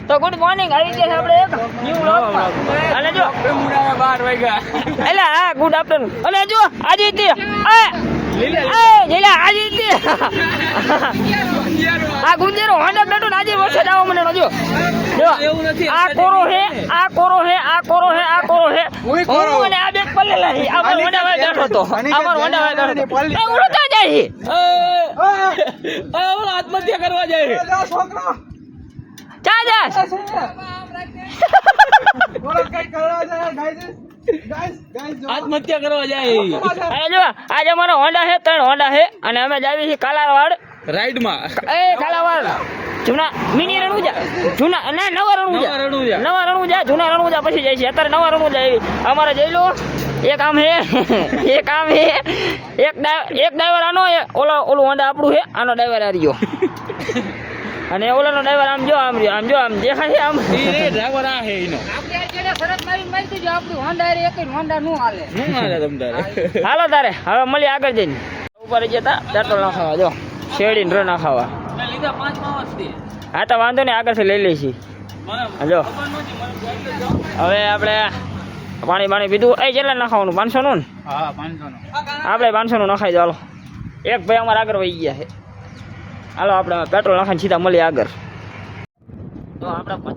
તો good morning આવી ગયા છે આપણે એક ન્યુ વ્લોગમાં. અને જો 12 વાગ્યા એટલે હા ગુડ આફ્ટરનૂન. અને જો આદિત્ય લીલા આદિત્ય આ ગુંજેરો હોન્ડા બેઠો ને આજે વરસાદ આવવા મને જો આ કોરો હે આ કોરો હે આ કોરો હે આ કોરો હે હું અને આ બેગ પલ્લેલા હે આ હોન્ડા વાય બેઠો તો અમાર હોન્ડા વાય બેઠો એ ઉડતા જાય ઓલો આત્મહત્યા કરવા જાય છોકરા ચા જા બોલો કઈ કરવા જાય ગાઈસ આત્મહત્યા કરવા જાય અરે જો આજે અમારો હોન્ડા હે 3 હોન્ડા હે અને અમે જાવી છીએ કાલાવાડ રાઈડ માં એ કાલાવાડ જૂના મિની રણુજા જૂના ના નવા રણુજા જૂના રણુજા પછી જાય છે અત્યારે નવા રણુજા આવી અમારે જઈ લો એક આમ હે એક ડ્રાઈવર આનો ઓલું હોન્ડા આપણું હે આનો ડ્રાઈવર આ રહ્યો અને ઓલાનો ડ્રાઈવર આમ જો આમ દેખાય છે આમ ડ્રાઈવર આ હે એનો શરત મારી દીજો આપણું હોન્ડા રે એક હોન્ડા નું હાલે તમતારે હાલો તારે હવે મળી આગળ જઈને ઉપર જતા પેટ્રોલ નાખાવા જો શેરડીને રો નાખાવા લીધા 5 માવા છે હા તો વાંધો નહીં આગળથી લઈ લઈશી જો હવે આપણે પાણી પીધું એ કેટલા નાખાવાનું 500 નું હા 500 નો આપણે 500 નું નખાઈ દો હાલો એક ભાઈ અમારા આગળ વહી ગયા છે હાલો આપણે પેટ્રોલ નાખાઈને સીધા મળીએ આગળ તો આપણે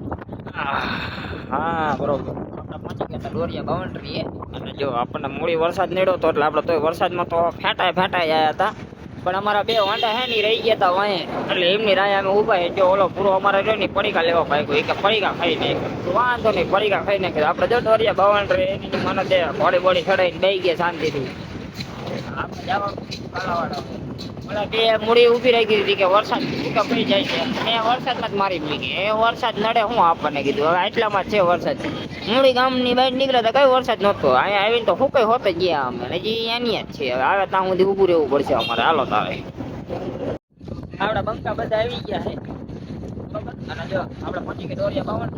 હા બરોબર આપણે પહોંચી ગયા હતા ડોરિયા બાઉન્ડ્રી અને જો આપણને મૂળી વરસાદ નડ્યો તો એટલે આપણે તો વરસાદમાં તો ફેટાય આવ્યા હતા પણ અમારા બે હોન્ડા હે ની રહી ગયા હતા વાંહે એટલે એમની રાય અમે ઊભા જો ઓલો પૂરો અમારે રહ્યો ની પડીકા લેવા ભાગ્યો કે પડીકા ખાઈ નાખ વાંધો નહીં પડીકા ખાઈ નાખે આપણે જો ડોરિયા બાઉન્ડ્રી એની મને દે બોડી ચડાઈને બેસી ગયા શાંતિથી આપણે જવાનું કાલાવાડ ઓલા બે મૂડી ઊભી રહી ગઈ હતી કે વરસાદ ભૂકા પડી જાય છે એ વરસાદમાં જ મારી પડી ગઈ એ વરસાદ નડે હું આપણને કીધું હવે આટલામાં જ છે વરસાદ મૂડી ગામની બહાર નીકળ્યા હતા કઈ વરસાદ નહોતો અહીંયા આવીને તો હું કઈ હોતે ગયા અમે હજી એની જ છે હવે આવે ત્યાં સુધી ઊભું રહેવું પડશે અમારે હાલો તારે આપણા બંકા બધા આવી ગયા છે બરાબર અને જો આપણે પહોંચી ગયા ડોરિયા બાવન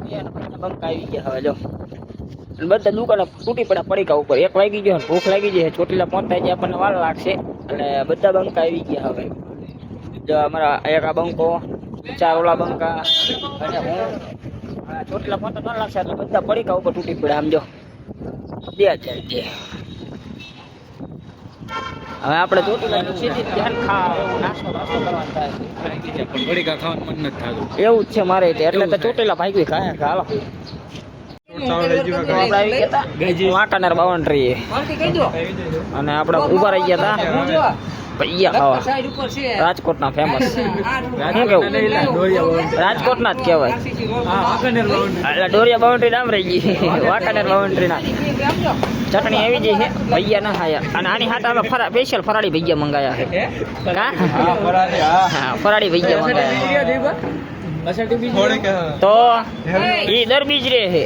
અને બંકા આવી ગયા હવે જો બધા દુકાને તૂટી પડ્યા પડીકા ઉપર 1 વાગી ગયો ભૂખ લાગી જાય ચોટીલા પહોંચતા જ આપણને વાર લાગશે એટલે બધા બંકા આવી ગયા હવે જો અમારા એક આ બંકો 4 ઓલા બંકા અને હું ચોટીલા પહોંચતા વાર લાગશે એટલે બધા પડીકા ઉપર તૂટી પડ્યા આમ જો દે હવે આપણે ચોટીલા સીધી ધ્યાન નાસ્તો કરવાનો થાય પડીકા ખાવાનું મન નથી થતું એવું જ છે મારે એટલે તો ચોટીલા ભાઈ ખાય હાલો વાંકાનેર બાઉન્ડ્રી અને આપણે ઉભા રહી ગયા હતા પૈયા ખાવા રાજકોટના ફેમસ શું કેવું રાજકોટના જ કહેવાય એટલે ડોરિયા બાઉન્ડ્રી નામ રહી ગઈ વાંકાનેર બાઉન્ડ્રી ના ચટણી આવી જઈ છે ભૈયા ના ખાયા અને આની હાથ અમે સ્પેશિયલ ફરાળી ભૈયા મંગાયા છે ફરાળી ભૈયા મંગાયા તો ઈ દર બીજ રે છે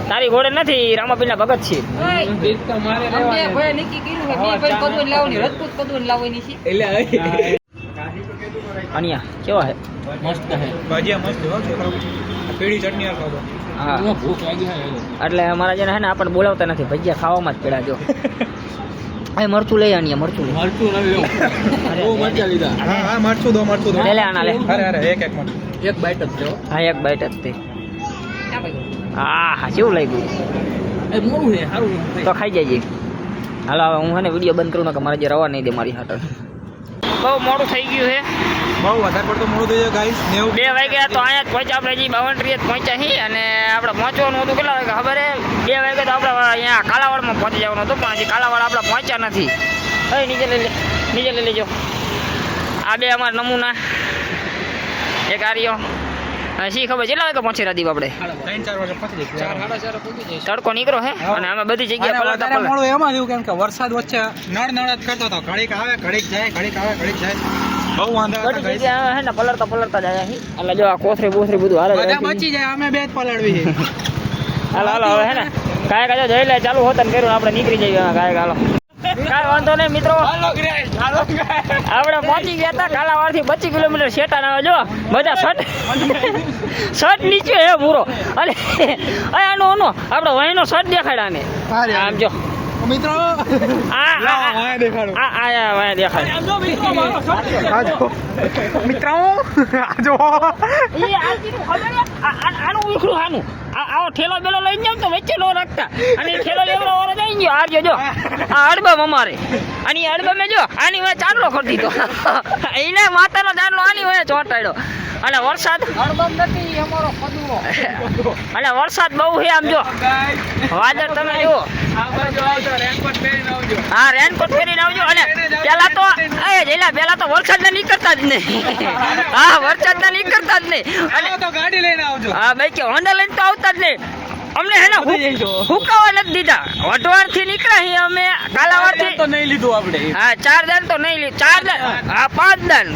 તારી ઘોડે નથી રામાપીરના ભગત છે અનિયા કેવા હે મસ્ત હે ભાજીયા મસ્ત હો છોકરા પેડી ચટણી આ ખાવા હા ભૂખ લાગી હે એટલે અમારા જેને હે ને આપણને બોલાવતા નથી ભજીયા ખાવામાં જ પડ્યા જો એ મરચું લઈ આણીએ મરચું મરચું ન લેવું બહુ મજા લીધા હા મરચું દો લે આના લે અરે એક મરચું એક બાઈટ જ લેવો હા એક બાઈટ જ તે હા કેવું લાગ્યું એ મોરું હે સારું તો ખાઈ જાય હાલો હવે હું ને વિડીયો બંધ કરું ને કે મારે જે રવા નહીં દે મારી હાટર બહુ મોડું થઈ ગયું છે બહુ વધારે પડતું મોડું થઈ જાય ગાઈસ 2 વાગ્યા તો અહીંયા જ પહોંચ્યા આપણે હજી બાઉન્ડ્રી જ પહોંચ્યા છીએ અને આપણે પહોંચવાનું હતું કેટલા વાગે ખબર હે 2 વાગે તો આપણે અહીંયા કાલાવાડમાં પહોંચી જવાનું હતું પણ હજી કાલાવાડ આપણે પહોંચ્યા નથી હવે નીચે લઈ લેજો આ બે અમારા નમૂના એક આર્યો શી ખબર કેટલા વાગે પહોંચી રાદીપ આપણે 3-4 વાગે પહોંચી જાય 4-4 પહોંચી જાય તડકો નીકળો હે અને અમે બધી જગ્યાએ પલળતા મોડું એમાં થયું કેમ કે વરસાદ વચ્ચે નળ જ કરતો હતો ઘડીક આવે ઘડીક જાય ઘડીક આવે ઘડીક જાય બહુ વાંધો હતા બધી જગ્યાએ હે ને પલળતા જાય એટલે જો આ કોથરી બોથરી બધું હાલે બધા બચી જાય અમે બે જ પલળવી છે હાલો હવે હે ને કાંઈ જઈ લે ચાલુ હોત ને કર્યું આપણે નીકળી જઈએ કાંઈ હાલો કાંઈ વાંધો નહીં મિત્રો આપણે પહોંચી ગયા હતા કાલાવાડ થી 25 કિલોમીટર શેટા ના જો બધા શર્ટ નીચે હે પૂરો અને આનો આપણે વહીનો શર્ટ દેખાડ્યા ને આમ જો મિત્રો આ વાયા દેખાડો આ દેખાય આ જો મિત્રો આ જો આનું ઉખડું આનું આવો ઠેલો બેલો લઈને જાવ તો વચ્ચે નો રાખતા અને ઠેલો લેવડો વાળો જઈ ગયો આ જો આ અડબમ અમારે અને એ અડબમે જો આની વચ્ચે ચાંદલો કરી દીધો એને માતાનો ચાંદલો આની વચ્ચે ચોંટાડ્યો અને વરસાદ અડબમ નથી અમારો પદુરો અને વરસાદ બહુ છે આમ જો વાદળ તમે જુઓ હા રેનકોટ પહેરીને આવજો અને પેલા તો પેલા તો વરસાદ ને નીકળતા જ નહીં હા વરસાદ ને નીકળતા જ નહીં અને તો ગાડી લઈને આવજો હા ભાઈ કે હોન્ડા લઈને તો આવતા જ નહીં અમને હે ને હુકાવા નથી દીધા વઢવાણ થી નીકળ્યા છીએ અમે કાલાવાડ થી તો નહીં લીધું આપણે હા 4 દાન તો નહીં લીધું 4 દાન હા 5 દાન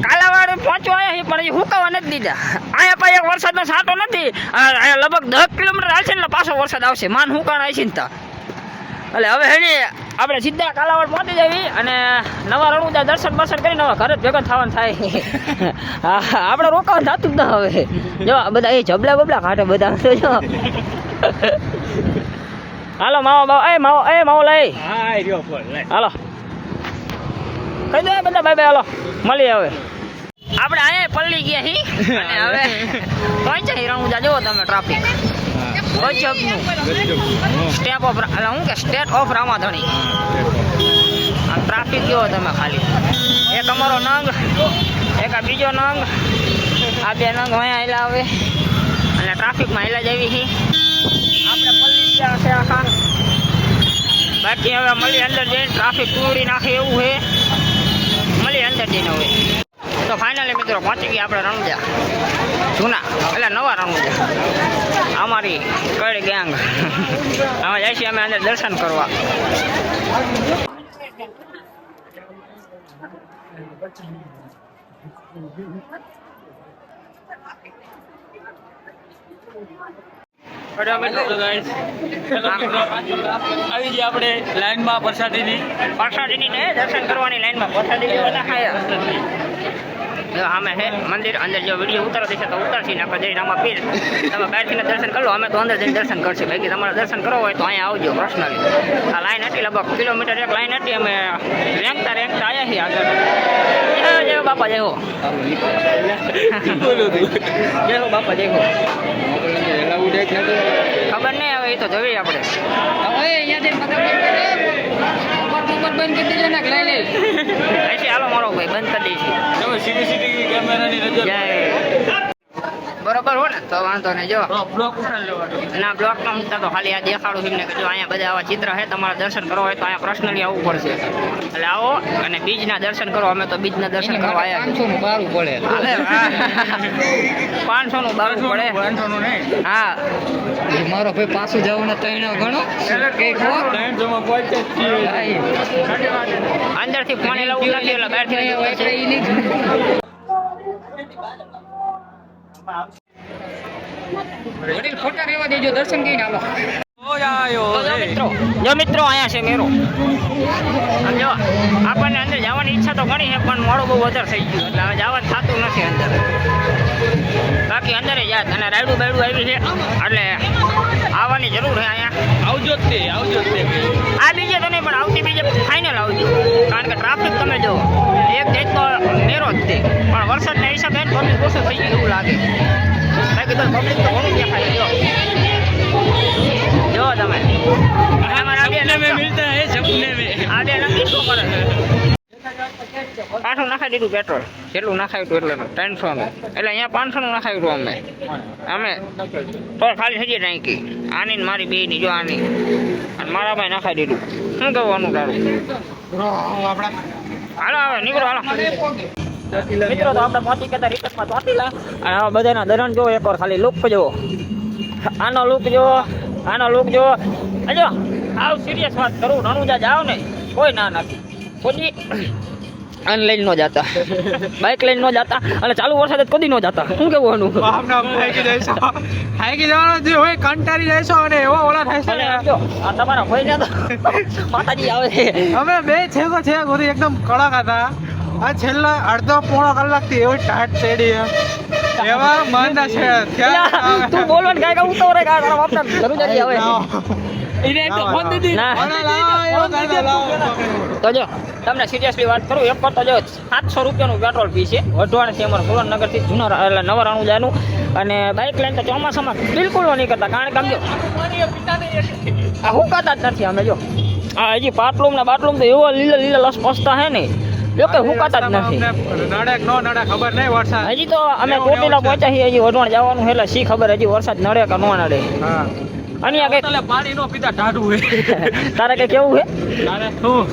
કાલાવાડ પહોંચવા આવ્યા છીએ પણ હજી હુકાવા નથી દીધા અહીંયા પાસે એક વરસાદનો છાંટો નથી અહીંયા લગભગ 10 કિલોમીટર આવશે ને પાછો વરસાદ આવશે માન હુકાણ આવશે ને તા એટલે હવે હેને આપણે સીધા કાલાવાડ પહોંચી જવી અને નવા રણુજા દર્શન કરીને હવે ઘરે જ ભેગા થવાનું થાય હા આપણે રોકાવાનું થતું જ ના હવે જો બધા એ જબલા બબલા કાઢે બધા તો જો હાલો માવો લઈ હા રહ્યો ફોન હાલો કહી દો બધા બાય હાલો મળીએ હવે આપણે અહીંયા પલ્લી ગયા હી અને હવે પહોંચ્યા રણુજા જુઓ તમે traffic state of Ramadhani traffic કેવો તમે ખાલી એક અમારો નંગ એક આ બીજો નંગ આ બે નંગ અહીંયા આવેલા આવે અને ટ્રાફિકમાં હેલા જ આવી આપણે પલ્લી ગયા છે આખા બાકી હવે મળી અંદર જઈને ટ્રાફિક તોડી નાખે એવું છે મળી અંદર જઈને હવે તો ફાઇનલી મિત્રો પહોંચી ગયા આપણે રણુજા જૂના એટલે નવા રણુજા અમારી કઈ ગેંગ અમે જાય છીએ અમે અંદર દર્શન કરવા આવી ગયા આપણે લાઈનમાં પ્રસાદીની ને દર્શન કરવાની લાઈનમાં પ્રસાદી લેવાના ખાયા અમે હે મંદિર અંદર જો વિડીયો ઉતારો દેશે તો ઉતારશી નાખો જઈ રામા પીર તમે બહારથી દર્શન કરો અમે તો અંદર જઈને દર્શન કરશું બાકી તમારે દર્શન કરવો હોય તો અહીંયા આવજો પર્સનલી આ લાઈન હતી લગભગ કિલોમીટર એક લાઈન હતી અમે રેંગતા આવ્યા છીએ આગળ જય હો બાપા જય હો જય હો બાપા જય હો ખબર નહીં હવે એ તો જોઈ આપણે હવે અહીંયાથી બંધ કરી દેજો ને લઈ લે અહીંથી હાલો મારો ભાઈ બંધ કરી દઈશું સીધી કેમેરાની નજર જય બરોબર હો ને તો વાંધો નહીં જો બ્લોક ઉઠાડી લેવાનો ના બ્લોક ન મૂકતા તો ખાલી આ દેખાડું એમને કે જો અહીંયા બધા આવા ચિત્ર છે તમારે દર્શન કરવો હોય તો અહીંયા પર્સનલી આવવું પડશે એટલે આવો અને બીજના દર્શન કરો અમે તો બીજના દર્શન કરવા આવ્યા 500 નું બારું પડે 500 નું બારું પડે 500 નું નહીં હા મારો ભાઈ પાછું જવાનું તૈણ ઘણો માં પહોંચે અંદરથી પાણી લાવવું નથી એટલે બહારથી ફોટા રહેવા દેજો દર્શન કરીને આવો જો મિત્રો અહીંયા છે મેરો સમજો આપણને અંદર જવાની ઈચ્છા તો ઘણી છે પણ મોડું બહુ વધારે થઈ ગયું એટલે હવે જવાનું થતું નથી અંદર બાકી અંદર જાત અને રાયડું બાયડું આવી છે એટલે આવવાની જરૂર છે અહીંયા આવજો જ તે આ બીજે તો નહીં પણ આવતી બીજે ફાઇનલ આવજો કારણ કે ટ્રાફિક તમે જો એક જાતનો મેરો જ તે પણ વરસાદના હિસાબે પબ્લિક ઓછું થઈ ગયું એવું લાગે બાકી તો પબ્લિક તો ઘણું દેખાય જો તમે મિલતા હે સપને મેં આ બે નક્કી શું કરે પાછું નાખાઈ દીધું પેટ્રોલ જેટલું નાખાયું હતું એટલે 300 અમે એટલે અહીંયા 500 નું નાખાયું હતું અમે તો ખાલી થઈ જાય નાખી આની ને મારી બેની જો આની અને મારા ભાઈ નાખાઈ દીધું શું કહેવાનું તારું હાલો હવે નીકળો હાલો મિત્રો તો આપણે પહોંચી ગયા રિટર્નમાં ચોટીલા અને હવે બધાના દરણ જો એકવાર ખાલી લુક જુઓ આનો લુક જો જો આવ સિરિયસ વાત કરું રણુજા જાવ ને કોઈ ના નથી કોઈ આને લઈને ન જતા બાઇક લઈને ન જતા અને ચાલુ વરસાદ કદી ન જતા શું કેવું હાઈકી જવાનો જે હોય કંટાળી જઈશો અને એવો ઓલા થાય છે જો આ તમારા ભાઈ ને તો માતાજી આવે છે અમે બે છે ગોરી એકદમ કડક હતા આ છેલ્લા અડધો પોણો કલાક થી એવી ટાટ ચડી એવા મંદ છે તું બોલવાનું કાંઈ ઉતાવળે કાંઈ તારા બાપના જરૂર આવે એને એક તો ફોન દીધી. ના. તો જો તમને સિરિયસલી વાત કરું એક તો જો 700 રૂપિયાનું પેટ્રોલ ફી છે વઢવાણથી અમારે સુરેન્દ્રનગરથી જૂના એટલે નવા રણુજાનું અને બાઇક લઈને તો ચોમાસામાં બિલકુલ નહીં કરતા કારણ કે આમ જો આ હુકાતા જ નથી અમે જો આ હજી પાટલુમ ને બાટલુમ તો એવો લીલા લસપસતા હે ને જો કે હુકાતા જ નથી નડે નો નડે ખબર નહીં વરસાદ. હજી તો અમે ચોટીલા પહોંચ્યા છીએ હજી વઢવાણ જવાનું એટલે શી ખબર હજી વરસાદ નડે કે ન નડે હા. અહીંયા કઈ એટલે પાણી નો પીતા ટાઢું હે. તારે કઈ કેવું હે તારે શું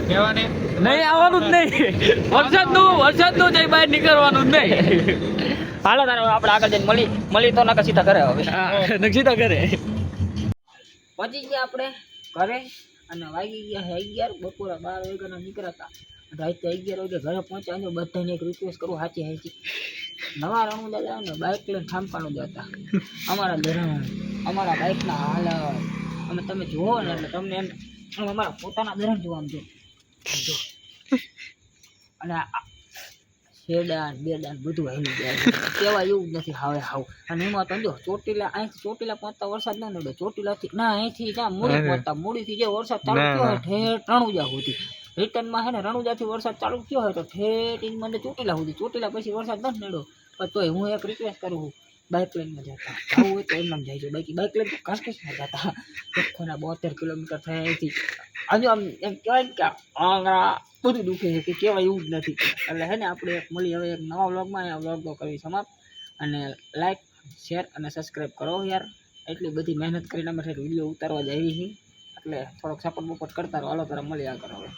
કહેવાની? નહીં આવવાનું જ નહીં. વરસાદનું જઈ બહાર નીકળવાનું જ નહીં. હાલો તારે આપણે આગળ જઈને મળી તો નકર સીધા ઘરે હવે હા, નક્ષિતા કરે. પહોંચી ગયા આપણે ઘરે અને વાગી ગયા 11 બપોરે 12 વાગ્યાના નીકળ્યા રાતે 11 વાગે ઘરે પહોંચ્યા અને બધાને એક રિક્વેસ્ટ કરું સાચી નવા રણુજા જાય ને બાઇક લઈને ખાંપાનું જતા અમારા ધરણ અમારા બાઇકના હાલત અમે તમે જુઓ ને એટલે તમને એમ અમારા પોતાના ધરણ જોવાનું જો અને શેડાન બેડાન બધું હાલી જાય કેવા એવું જ નથી હવે હાવ અને એમાં તો જો ચોટીલા અહીંથી ચોટીલા પહોંચતા વરસાદ ન નડે ચોટીલાથી ના અહીંથી જ્યાં મૂડી પહોંચતા મૂડીથી જે વરસાદ ચાલુ થયો હોય ઠેઠ રણુજા સુધી રિટર્નમાં છે ને રણુજાથી વરસાદ ચાલુ થયો હોય તો ઠેઠ ઇન મને ચોટીલા સુધી ચોટીલા પછી વરસાદ નથી નડ્યો પણ તોય હું એક રિક્વેસ્ટ કરું છું બાઇક લઈને જતા આવું હોય તો એમ નામ જાય છે બાઇક લઈને ઘસઘસમાં જતા 72 કિલોમીટર થાય અહીંથી હજુ આમ એમ કહેવાય ને કે આંગળા બધું દુખે છે કે કહેવાય એવું જ નથી એટલે હે ને આપણે એક મળી હવે એક નવા વ્લોગમાં આ વ્લોગ તો કરવી સમાપ્ત અને લાઈક શેર અને સબસ્ક્રાઈબ કરો યાર એટલી બધી મહેનત કરીને અમે વિડીયો ઉતારવા જઈએ છીએ એટલે થોડોક સપોર્ટ બપોર્ટ કરતા રહો હાલો તારા મળી આ કરો હવે